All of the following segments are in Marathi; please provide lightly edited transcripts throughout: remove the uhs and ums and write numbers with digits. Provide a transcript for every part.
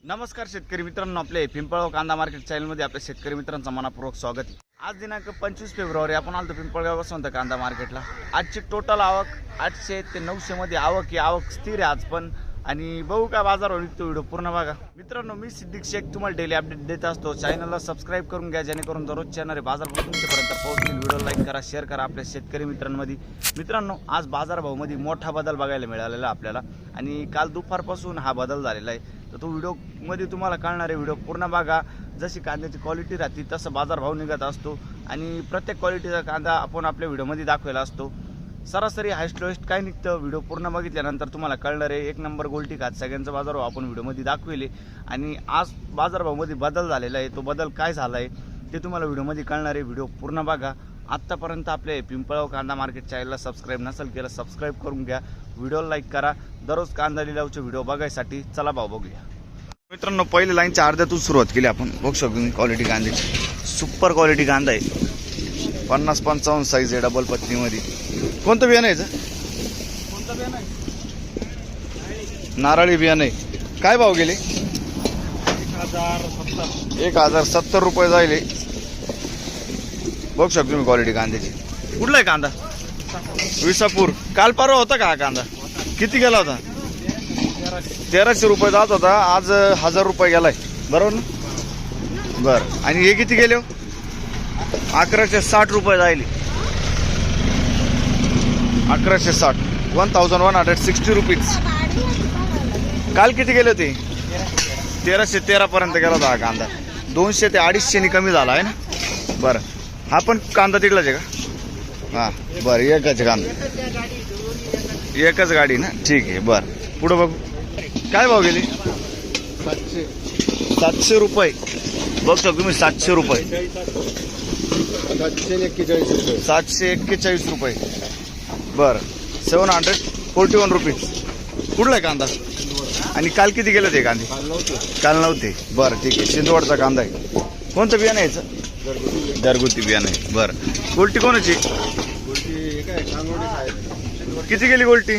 नमस्कार शेतकरी मित्रांनो, आपले पिंपळगाव कांदा मार्केट चॅनलमध्ये आपल्या शेतकरी मित्रांचं मनपूर्वक स्वागत आहे। आज दिनांक 25 फेब्रुवारी आपण आलो पिंपळगाव वसंत कांदा मार्केटला। आजची टोटल आवक 800 ते 900 मध्ये आवक स्थिर आहे आज पण। आणि बघू काय बाजार होईल तो व्हिडिओ पूर्ण बघा मित्रांनो। मी सिद्दीक शेख तुम्हाला डेली अपडेट देत असतो। चॅनलला सबस्क्राइब करून घ्या जेणेकरून दररोज येणारे बाजार तुमच्यापर्यंत पोहोचतील। व्हिडिओ लाईक करा, शेअर करा आपल्या शेतकरी मित्रांमध्ये। मित्रांनो, आज बाजारभावामध्ये मोठा बदल बघायला मिळालेला आपल्याला आणि काल दुपारपासून हा बदल झालेला आहे। तर तो व्हिडिओमध्ये तुम्हाला कळणार आहे, व्हिडिओ पूर्ण बघा। जशी कांद्याची क्वालिटी राहते तसं बाजारभाव निघत असतो आणि प्रत्येक क्वालिटीचा कांदा आपण आपल्या व्हिडिओमध्ये दाखवला असतो। सरासरी हायस्ट लोएस्ट काय निघतं व्हिडिओ पूर्ण बघितल्यानंतर तुम्हाला कळणार आहे। एक नंबर गोल्टी खात सगळ्यांचा बाजारभाव आपण व्हिडिओमध्ये दाखवले आणि आज बाजारभावामध्ये बदल झालेला आहे। तो बदल काय झाला आहे ते तुम्हाला व्हिडिओमध्ये कळणार आहे। व्हिडिओ पूर्ण बघा। आत्तापर्यंत आपले पिंपळगाव कांदा मार्केट चॅनलला सबस्क्राईब नसेल केलं सबस्क्राईब करून घ्या, व्हिडिओला लाईक करा दररोज कांदा लिलावचे व्हिडिओ बघायसाठी। चला भाव बघूया मित्रांनो। पहिले लाईनच्या अर्ध्यातून सुरुवात केली आपण। बघू शकतो क्वालिटी कांद्याची सुपर क्वालिटी कांदा आहे। 50-55 साईज आहे डबल पत्नीमध्ये। कोणतं बियाणं आहे? कोणतं बियाणं आहे? नारळी बियाणं आहे। काय भाव गेले? 1070 रुपये जाईल। बघू शकतो तुम्ही क्वालिटी कांद्याची। कुठला आहे कांदा? विसापूर। काल परवा होता का हा कांदा? किती गेला होता? 1300 रुपये जात होता, आज 1000 रुपये गेलाय बरोबर ना? बरं। आणि हे किती गेले? 1160 रुपये जाईल। 1160 1160 रुपीज। काल किती गेले होते? 1313 पर्यंत गेला होता हा कांदा। 200 ते 250 कमी झाला आहे ना? बरं। हा पण कांदा तिकडलाच आहे का? हां बरं, एकच कांदा एकच गाडी ना? ठीक आहे बरं। पुढं बघू काय भाव गेले? 700 रुपये। बघू शकतो तुम्ही 700 रुपये 741 रुपये बरं। 741 रुपीज। कुठला आहे कांदा? आणि काल किती गेलं ते कांदे? काल नव्हते। बरं ठीक आहे। शिंदवडचा कांदा आहे। कोणतं बियाणं यायचं? घरगुती बियाणं आहे। बरं। गोल्टी कोणाची? किती गेली गोल्टी?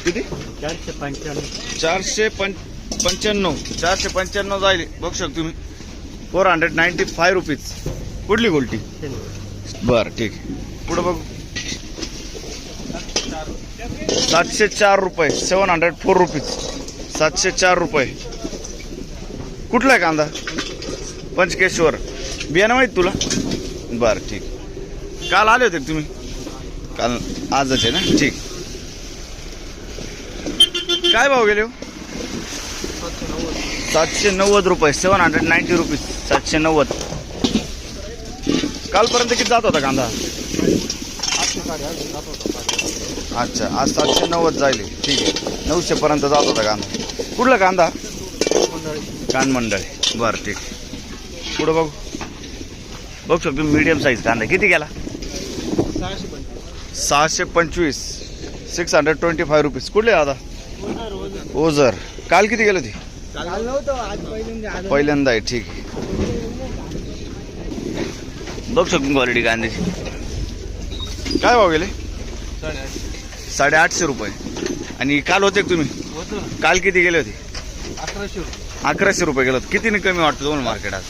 किती? 495 जाईल। बघू शकतो तुम्ही 495 रुपीज। कुठली गोल्टी? बरं ठीक आहे। पुढे बघू 704 रुपये 704 रुपीज 704 रुपये। कुठला आहे कांदा? पंचकेश्वर। बियाणं माहिती तुला? बरं ठीक। काल आले होते तुम्ही? काल आजच आहे ना? ठीक। काय भाव गेले? 790 रुपये 790 रुपीज 790। कालपर्यंत किती जात होता कांदा? अच्छा, आज 790 जाईल। ठीक आहे। 900 पर्यंत जात होता कांदा। कुठला कांदा? कानमंडळ। बरं ठीक। पुढं बघू बघू शकतो मीडियम साईज कांदा किती गेला? 625 625 रुपीज। कुठले दादा? ओझर। काल किती गेलं ते? पहिल्यांदा आहे। ठीक आहे। बघू शकतो क्वालिटी कांद्याची। काय भाव गेले? 850 रुपये। आणि काल होते तुम्ही? काल किती गेले होते? 1100 रुपये गेलो। कितीने कमी वाटतं दोन मार्केट आज?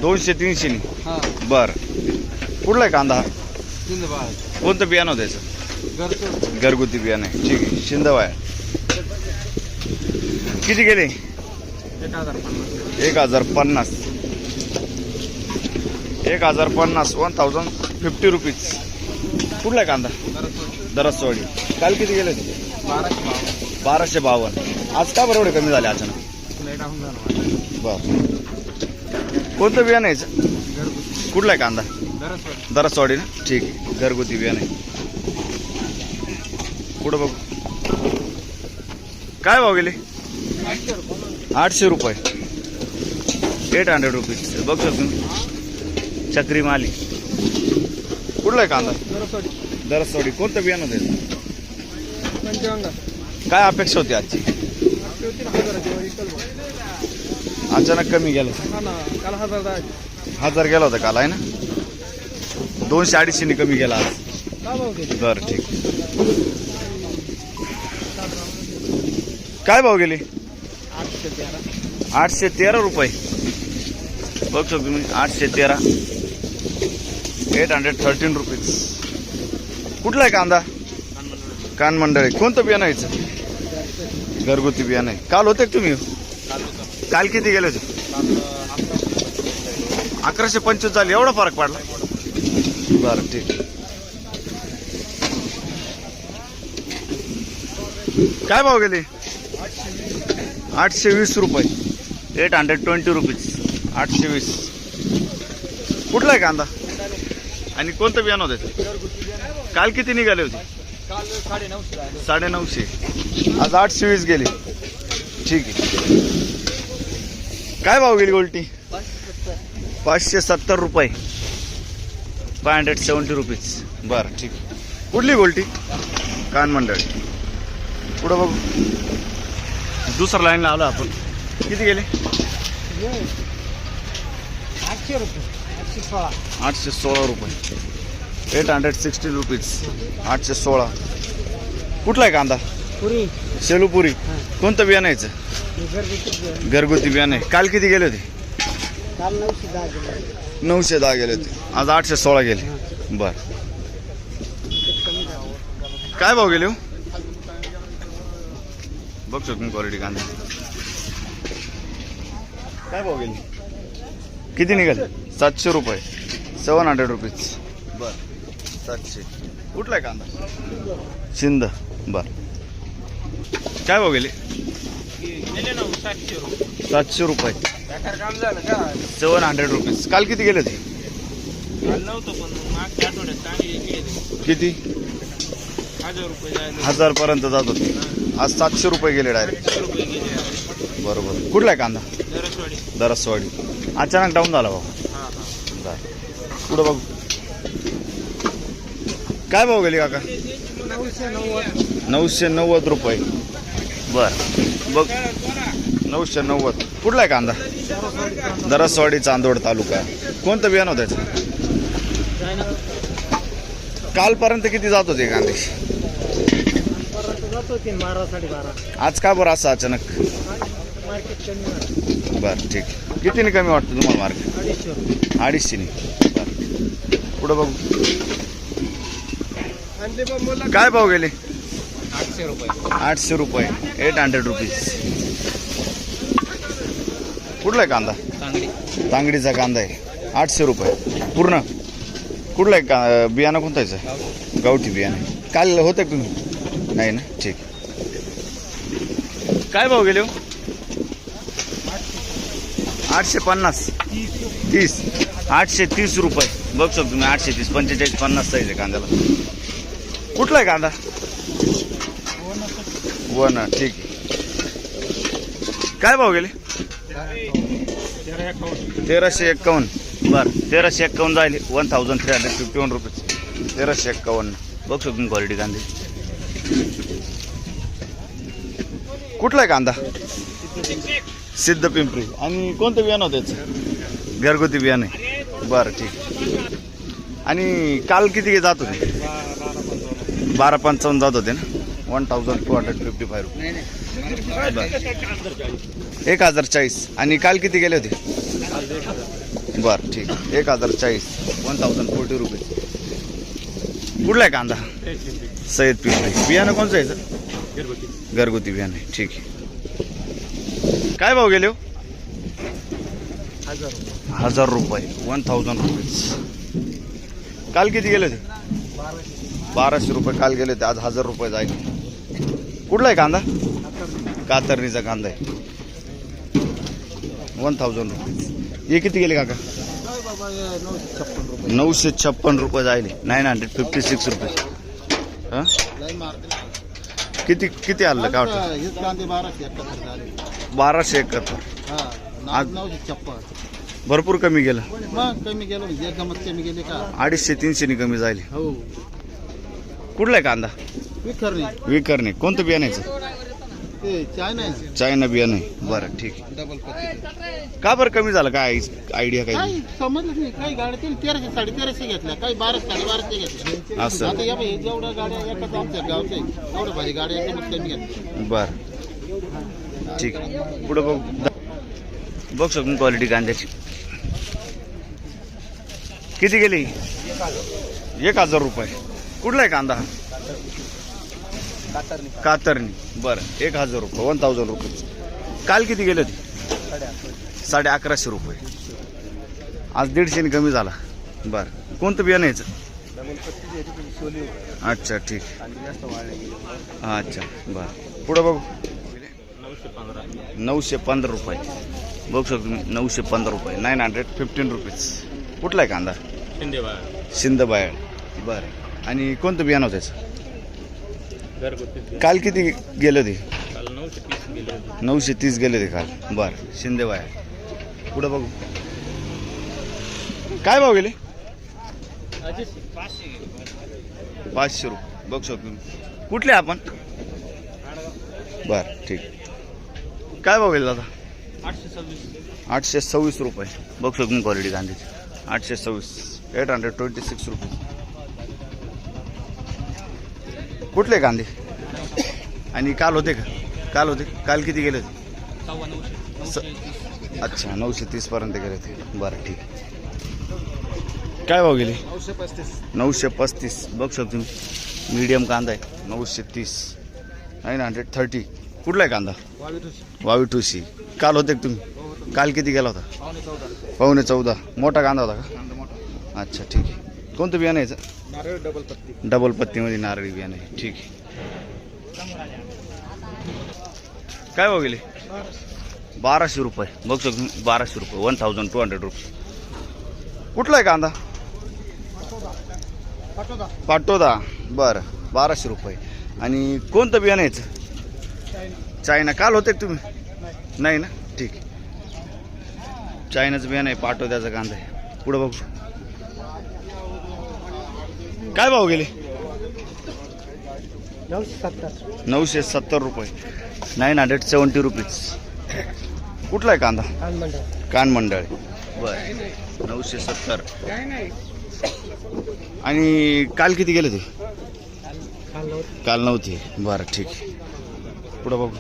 200-300 नि। बरं। कुठला आहे कांदा? कोणतं बियाणं होतं त्याचं? घरगुती बियाणं आहे। ठीक आहे। शिंदवाय। किती गेले? 1050 1050 रुपीज। कुठला आहे कांदा? दरसवाडी। काल किती गेले? 1252। आज का बरोबर कमी झाले अचानक? बरं। कोणतं बियाणं यायचं? कुठला आहे कांदा? दरसवाडी ना? ठीक आहे। घरगुती बियाणं आहे। पुढं बघू काय भाव गेले? 800 रुपये 800 रुपीज। बघू शकतो चक्री माली। कुठला आहे कांदा? दरसवाडी। कोणतं बियाणं द्यायचं? काय अपेक्षा होती आजची? अचानक कमी गेलं? 1000 गेला होता काल आहे ना? 200-250 कमी गेला आज। बरं ठीक। काय भाव गेली? 813. 813 रुपये. बघ शकतो तुम्ही 813, 813 रुपीज. कुठला आहे कांदा? कान मंडळी. कोणतं बियाणं यायचं? घरगुती बियाणं आहे. काल होते का तुम्ही? काल किती गेले होते? 1125 झाले. एवढा फरक पडला? बरं ठीक. काय भाव गेले? 820 रुपये. 820 रुपीज. 820. कुठला आहे कांदा आणि कोणतं बियाणं होतं? काल किती निघाले होते? काल 950. 950. आज 820 गेले. ठीक आहे. काय भाव गेली गोल्टी? 570 रुपये. 570 रुपीज. बरं ठीक. कुठली गोल्टी? कान मंडळी. पुढं बघू. दुसरा लाईनला आलो आपण. किती गेले? 800 रुपये. 816. 816 रुपये. 816 रुपीज. 816. कुठला आहे कांदा? पुरी. शेलूपुरी. कोणतं बियाणं यायचं? घरगुती. घरगुती बियाणं आहे. काल किती गेले होते? काल 910 गेले. 910 गेले होते. आज 816 गेले. बर. काय भाव गेले हो? बघ शकतो क्वालिटी कांदा. काय भाव गेले? किती निघाले? 700 रुपये. 700 रुपीज. बर. 700. कुठला आहे कांदा? शिंद. बर. काय भाव गेले? 700 रुपये. 700 रुपीज. काल किती गेले होते? किती? 1000 पर्यंत जात होते. आज 700 रुपये गेले डायरेक्ट. बरोबर. कुठला आहे कांदा? दरसवाडी. अचानक डाऊन झाला भाऊ. पुढं बघू. काय भाव गेली काका? 990 रुपये. बर. बघ 990. कुठला आहे कांदा? दरसवाडी, चांदोड तालुका. कोणतं बियाणं होतं त्याचं? कालपर्यंत किती जात होते कांदे? आज का बरं असं अचानक? बर ठीक. कितीने कमी वाटतं तुम्हाला मार्केट? 250. बर. पुढं बघू. काय भाव गेले? 800 रुपये. 800 रुपये. 800 रुपीज. कुठला आहे कांदा? तांगडीचा कांदा आहे. 800 रुपये पूर्ण. कुठला आहे बियाणं? कोणतं आहे? गावठी बियाणं. काल होतं का तुम्ही? नाही ना. ठीक. काय भाव गेले हो? 850. 30. 830 रुपये. बघ शकतो तुम्ही. 830, 45, 50 साईज आहे कांद्याला. कुठला आहे कांदा? वन. ठीक आहे. काय भाव गेले? 1351. बर. 1351 झाले. 1351 रुपीज. 1351. बघ शकतो तुम्ही क्वालिटी कांदे. कुठला आहे कांदा? सिद्ध पिंपरी. आणि कोणतं बियाणं होतं त्याचं? घरगुती बियाणं आहे. बरं ठीक. आणि काल किती जात होते? 1255 जात होते ना. 1255 रुपये. 1040. आणि काल किती गेले होते? बरं ठीक. 1040. 1040 रुपये. कुठला आहे कांदा? सय्यद पिंपरी. बियाणं कोणचं यायचं? घरगुती बियाणं आहे. ठीक आहे. काय भाव गेले हो? 1000 रुपये. 1000 रुपीज. काल किती गेले होते? 1200 रुपये काल गेले होते. आज 1000 रुपये जाईल. कुठला आहे कांदा? कातरणीचा कांदा आहे. 1000 रुपीज. हे किती गेले काका? 956 रुपये जाईल. 956 रुपये. हां किती किती आलं का? 1271. आज 956. भरपूर कमी गेलं. मग कमी गेलं म्हणजे एकदमच कमी गेले का? 250-300 कमी जाईल. हो. कुठला आहे कांदा? विखरणी. विकरणे. कोणतं बियाण्याचं? ते चायना. चायना बियाणं आहे. बरं ठीक. डबल पत्ती. का बरं कमी झालं? काय आयडिया? काय काही समजलं नाही. काही गाड्या 1300, 1350 घेतल्या. काही 1200, 1250 घेतल्या. असं? आता या जेवढ्या गाड्या एकाच आमच्या गावच्या तेवढ्या भाजी गाड्या एकदमच कमी घेतल्या. बरं. ठीक. पुढे बघ बघ शकून क्वालिटी कांद्याची. किती गेली? 1000 रुपये. कुठला आहे कांदा? कातरणी. बरं 1000 रुपये 1000 रुपये. काल किती गेले ते? 1150 रुपये. आज 150 कमी झाला. बरं कोणतं बियाणं यायचं? अच्छा ठीक. अच्छा बरं पुढं बघू. 915 रुपये. बघू शकतो तुम्ही 915 रुपये 915 रुपीज. कुठला आहे कांदा? शिंदबाळ. बरं आणि कोणतं बियाणं होतं त्याचं? काल किती गेलं ते? 930 गेले ते काल. बरं शिंदेबाळ. पुढं बघू. काय भाव गेले? 500 रुपये. बघू शकतो तुम्ही. कुठले आपण? बरं ठीक. काय भाव गेले दादा? 826 रुपये. बघू शकतो तुम्ही क्वालिटी कांद्याची. 826 826 रुपये. कुठले कांदे? आणि काल होते का? काल किती गेले होते? अच्छा 930 पर्यंत गेले होते. बरं ठीक. काय भाव गेले? 935. बघू शकतो तुम्ही मीडियम कांदा आहे. 930 930. कुठला आहे कांदा? वावी ठुशी. काल होते का तुम्ही? काल किती गेला होता? 14.25. मोठा कांदा होता का? अच्छा ठीक आहे. कोणतं बियाणं यायचं? डबल पत्तीमध्ये नारळी बियाणं आहे. ठीक आहे. काय भाव गेले? 1200 रुपये. बघू शकतो तुम्ही 1200 रुपये 1200 रुपये. कुठला आहे कांदा? पाटोदा. बरं 1200 रुपये. आणि कोणतं बियाणं यायचं? चायना. काल होते का तुम्ही? नाही ना ठीक. चायनाचं बियाणं आहे. पाटोद्याचा कांदा आहे. पुढं बघू. काय भाव गेले? 970 रुपये 970 रुपीज. कुठला आहे कांदा? कानमंडळ. बरं 970. आणि काल किती गेले ते? काल नव्हते. बरं ठीक. पुढं बघू.